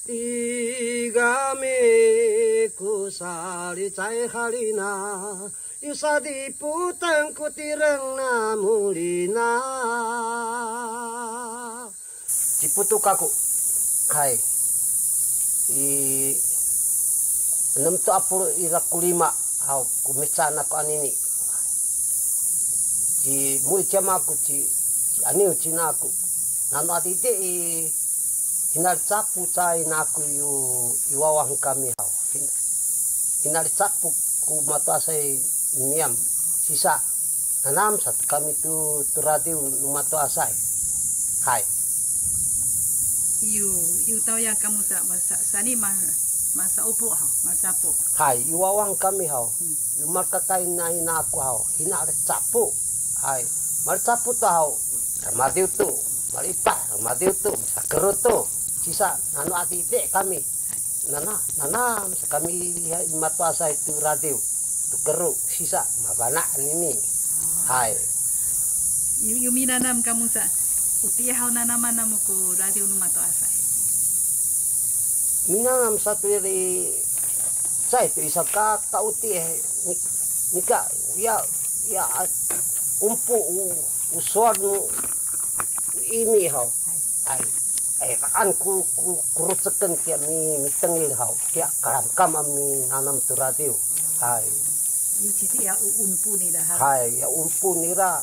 Tiga me kusari cai halina Yusa di putang kutireng na mulina Ciputuk aku Hai enam tu apur ira kulima hau kumesana ko anini ci mui chama aku ci ani ucina aku nanu atite hinar capu cai naku yu wawang kami hau hinar capu ku mata asai niam sisa nanam satu kami tu radio mata asai hai yu tahu yang kamu masa sani masa opo hau masa capu hai yu wawang kami hau yu markakai nai naku hau hinar capu hai mar capu hau ramadi tu maripa ramadi tu sakerut tu sisa nanu atite kami nana kami mata asa itu radio tu keruk sisa mabana ini hai yu minanam kamu sa uti hau nanama namu ku radio nu mata asa minanam satu iri saya tu isa ka uti nika ya umpu usor ini hau hai kan kurut seken kia mi tengil hau kia kam mi nanam tu radio hai yu citi ya umpu ni dah hai ya umpu nira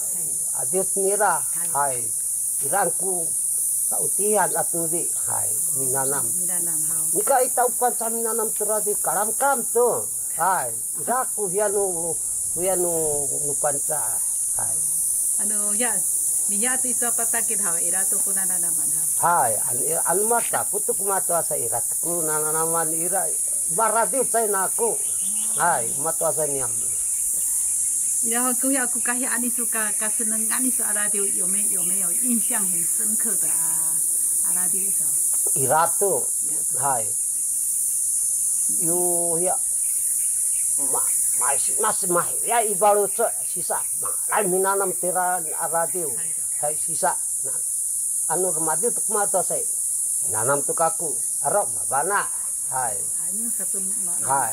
adit nira hai irangku tautihan atu di hai mi nanam hau nika itau panca mi nanam tu radio kam tu hai iraku hianu nu panca hai anu ya Minya tu isa patakit hau ira tu pun nananaman hau. Hai, anu mata putuk mata asa ira ku nananaman ira baradi cai naku. Hai, mata asa niam. Ira aku ya aku kahya ani suka kaseneng ani su radio 有没有印象很深刻的radio itu? Ira tu. Hai. Yu ya masih ya ibalu sisa lain minanam tiran radio hai sisa anu remadi untuk mata saya nanam tu kaku arok mabana hai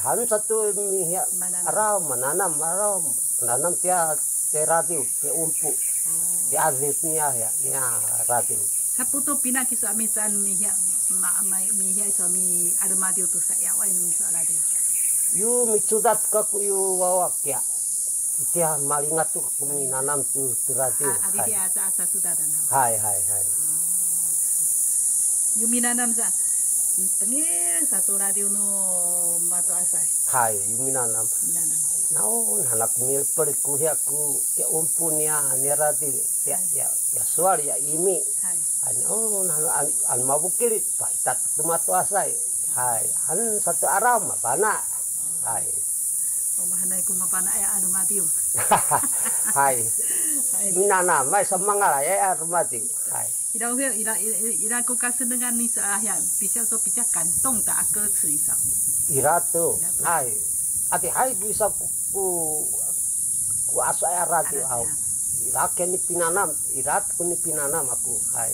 hanu satu mihya arau menanam tia radio tia umpu tia azitnya ya radio saputo pina kisu amisan mihya suami armadio tu saya wain misu radio yu micudat kaku yu wawak ya itia malingat tu kumi nanam tu radio adi dia asa sudah dan hai yu minanam sa pengir satu radio no mato asai hai yu minanam naon halak mil perku ya ku ke umpunya ni radio ya suar ya imi anu an mabukir paitat tu mato asai hai han satu aram bana hai pemahanay ko mapana ay armadio hai minana mai semangat ya armadio hai ira ko kasenengan ni sa ya bisa so bisa kantong tak ke isa ira tu hai ati hai bisa ku asa radio au ira ke ni pinanam ira ku ni pinanam aku hai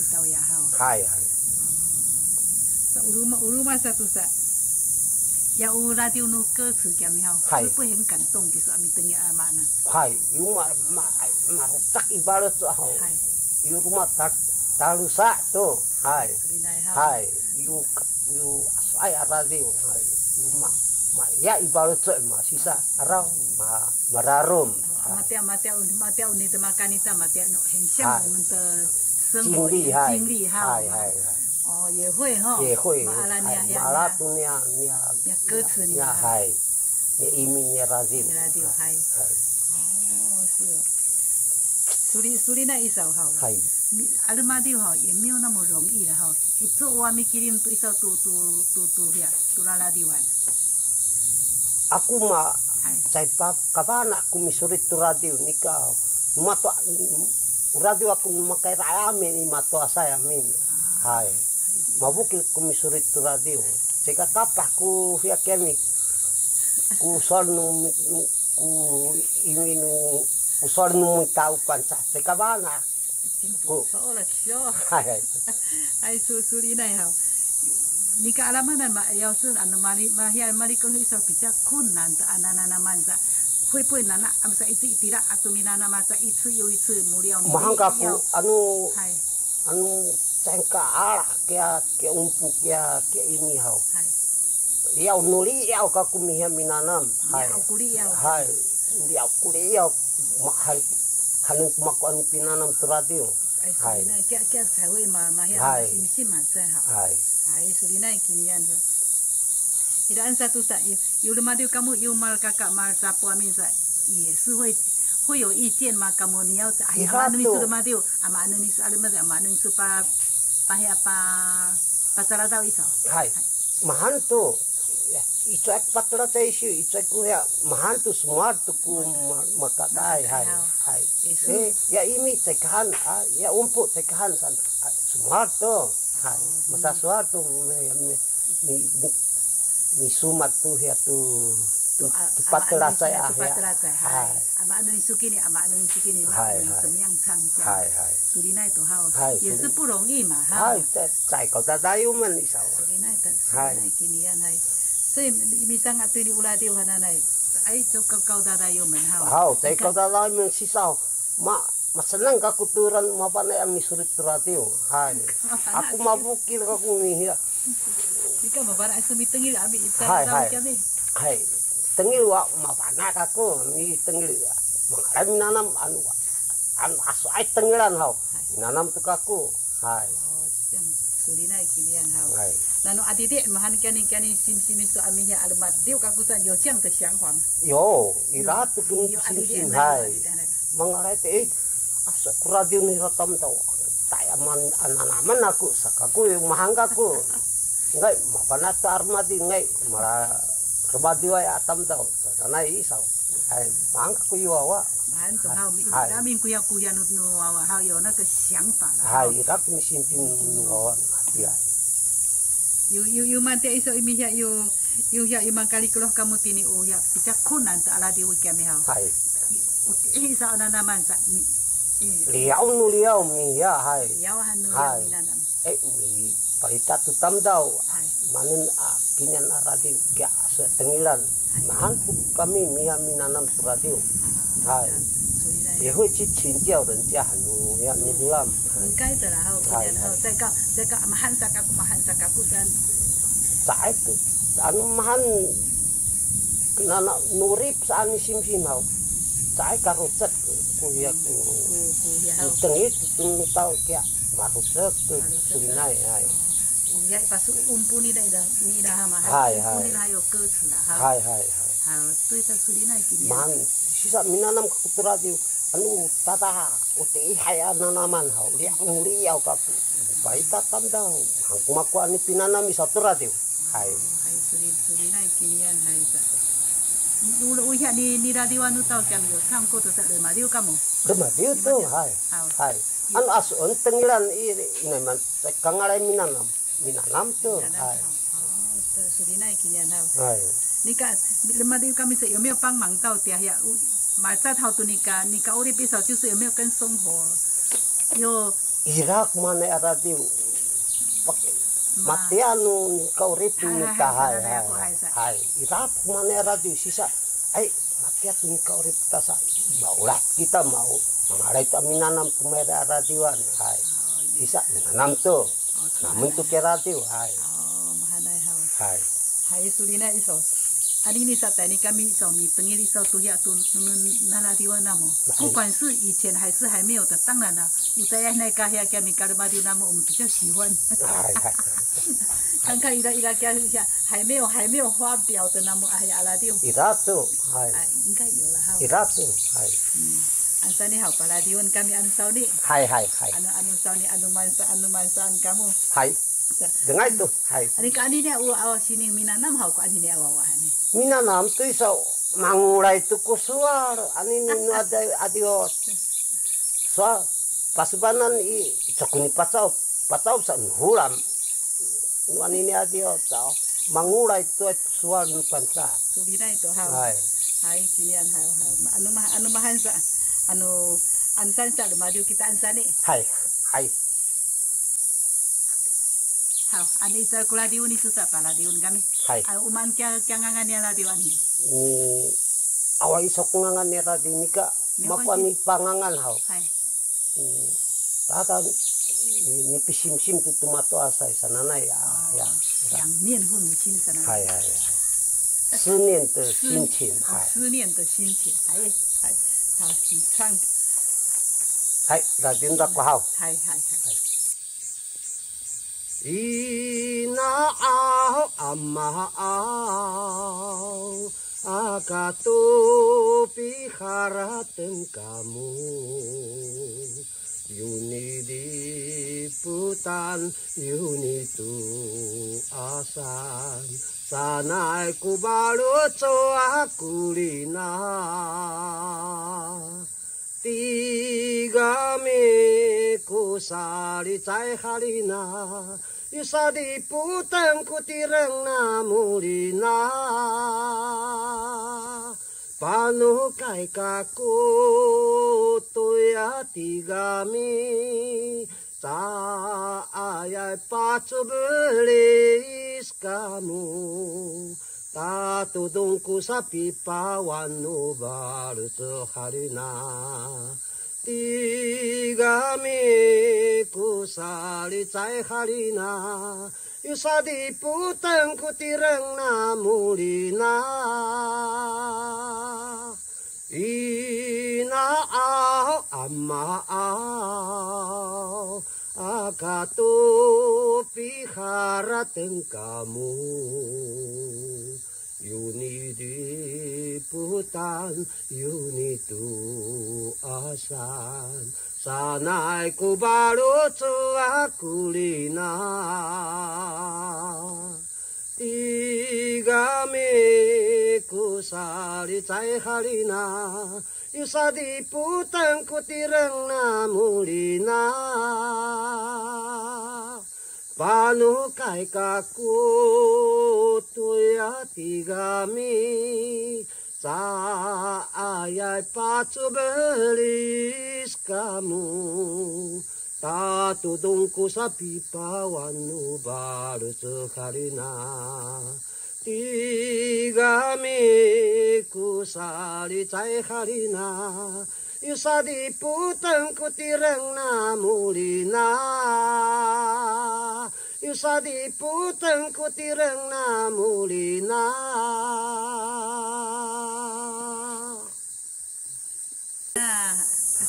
tahu ya hai sa uruma satu sa ya radio no ke su kiam hau lupa hen kantong ki suami tengi amana hai yu ma tak ibarat tu hau yu rumah tak talusa tu hai yu saya radio hai yu ma ya ibarat tu ma sisa arau mararum mate uni temakanita mate no hen siang mente sembo jingli hai哦，也会哈，也会，马拉尼亚，马拉多尼亚，歌词你嗨，你移民也拉丁，嗨，哦，是哦，苏里那一首哈，阿拉马丢哈也没有那么容易了哈，一做完没kirim tu一首tu ya，tu拉丢完。Aku mah, saya kapan aku misurit tu radio nikah, mato radio aku makai rame ni mato saya min, hai. Mabukil kumisurit tu radio. Seka kapah ku via kemi. Ku sonu ku iminu ku sonu tau panca. Seka bana. Ku sola kyo. Ai suli nai hau. Nika alamanan ma要是mali kalau iso bisa kunan的anana manza 会不会难啊？不是一直一直啦，啊，都米那嘛，在一次又一次无聊。Mahangkaku anu cengka ala kia umpuk kia ini hau. Liau nuliau kaku miha minanam. Liau kuliau. Hai, liau kuliau hanun maku anu pinanam turatiu. Hai. Kia sawe ma ya isi ma saya hau. Hai, sulina kinian. Tidak satu sa,有的嘛就kamu有嘛kakak嘛查甫面噻，也是会有意见嘛，kamu你要哎呀，那你说的嘛就啊嘛，那你说啊嘛就啊嘛，那你说pa pacara daw iso. Hai, mahantu. Icek patra taisu, icek kuya mahantu semua tuku makakai hai. Ya imi cekahan, ya umpuk cekahan san semua tu. Hai, masa suatu mi sumat tu ya tu patra saya ya. Hai. Ama anu suki ni hai. Semyang chang jia. Hai. Sulina itu hao.也是不容易嘛哈。hai, cai kau tadayu man isau. Sulina kinian hai. So misang atu ni ulah dia hananai. Ai kau tadayu man hao. Hao, cai kau tadayu man sisau. Masenang kaku turan mapane ami surit turatiu. Hai. Aku mabukil kaku ni ya. Jika mabana sumi tengil ami hai. Hai. Tengil wa mapana kaku ni tengil. Mangalai minanam anu asu ai tengilan hau. Minanam tu kaku. Hai. Sulina kinian hau. Hai. Nanu adidik mahan kani sim so ami ya almat diu kaku san yo chang te xiang huang. Yo, ira tu kun sim hai. Mangalai te asa kuradiu ni ratam tau. Tayaman ananaman aku sakaku mahangkaku. Ngai mapana tarmati ngai mara rebadi wa atam tau karena isau ai mangkaku yuawa man to hau mi kami kuya nu wa hau yo na ke xiang pa hai rak mi sin tin nuawa mati ai you mante iso imi ya you man kali keloh kamu tini ya bisa kunan ta ala di wiki mi hau hai isa ana naman sa mi liau mi ya hai liau hanu ya mi nanam mi parita tu tamdau manun kinyan aradi kya tengilan mahan kami miha minanam turatiu hai也会去请教人家很多要你lam应该的啦好kinyan好再个mahan sakaku san sai tu anu mahan nana nurip san sim hau sai karocet kuya tengit tung tau kya marocet tu sulinai hai ya pasu umpuni dah ni dah mah umpuni dah yo ke cula hai tu itu sulina kini man sisa minanam kuturati anu tata uti hai nanaman hau liau ka baita tamdau maku ani pinanam bisa turati hai sulina kinian hai sa dulu uya ni radio anu tau kan yo sangko tu sa demadiu kamu demadiu tu hai anu asun tengilan ini man kangalai minanam tu hai sulina kinian hau hai nika lemadi kami se 有没有帮忙到底下马在头tu nika uri bisa 就是有没有跟生活有 Irak mana ada di matianu kau ripi nika hai Irak mana ada di sisa ai matiatu kau rip tasa baulah kita mau mengalai minanam kumera radiwan hai sisa minanam tu namun tu kira tu hai hai sulina iso ani ni sata ni kami iso mi tengil iso tu ya tu nala diwa namo 不管是以前还是还没有的当然了有在那个呀可米卡的马丢namo 我们比较喜欢看看伊拉下还没有发表的namo哎呀拉丢 Iratu hai 应该有了哈 Iratu hai ansani hau pala diwan kami anu sauni hai anu sauni anu mansa kamu hai dengar itu hai ani ka ani ne awa sini minanam hau ka ani ne awa ni minanam tu iso mangulai tu kusuar ani nu ada adio so pasubanan i cokuni pacau san hulam nu ani ne adio tau mangulai tu suar nu panca sulina itu hau hai kinian hau anu mahansa anu ansan sa lumadiu kita ansani hai 好，安尼在古拉迪乌尼苏萨巴拉迪乌尼kami。uman kya ngangan niya radio ani. Awai sok ngangan niya radio ni ka makuan ni pangangan haw. Tata ni pisim-sim tu tumato asay sa nanay ya. Yang nian fu mu chin sa nanay. 思念的心情。思念的心情。好，你唱。radio da ko haw. Inaaw amaaw akatupi haraten kamu Yuni liputan yuni tu asan sanai ku baru coa kulina tiga ku sari cai halina isa diputan ku tireng namulina panukai kaku tuya tiga sa ayai pacu belis kamu tatudungku sa pipa wanu baru seharina tiga ku sali cai harina isa diputan ku tireng namulina inaaw amaaw akatupi haraten kamu Yuni diputan yuni tu asan sanai ku baru coa kulina tiga ku sari cai halina isa diputan ku tireng namulina panukai kaku tuya tiga sa ayai pacu belis kamu tatudungku sa pipa wanu baru seharina tiga ku sali cai harina isa diputan ku tireng namulina isa diputan ku tireng namulina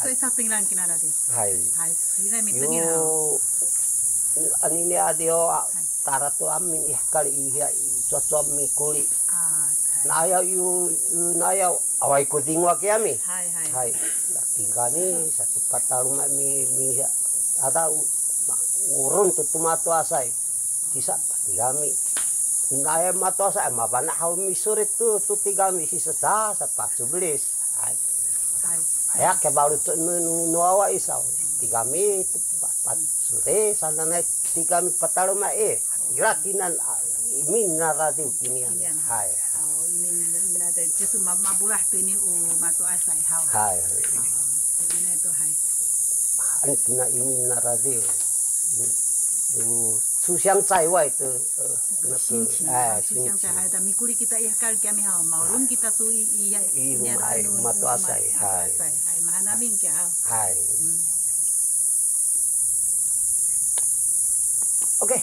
so isa pinglan kinala din. Sila mi pingin anini adio taratu amin kali iya cocok mi kuli. Naya yu naya awai ko dingwa kami. Tiga ni satu pataluma mi ada urun tu tumato asai. Sisa tiga mi. Naya mato asai mabana hau mi surit tu tiga mi sisa sa pacu belis. Ya ke baru nu awa isau tiga mi pat sore sana naik tiga mi pataluma kira kinan imin na radio kinian imin minata jisu mabulah tu ini mato asai hau ini tu an kina imin na radio susang cai wai tu susang cai da mikuli kita kal kami hau maurun kita tu ini mato asai mana min kya Oke.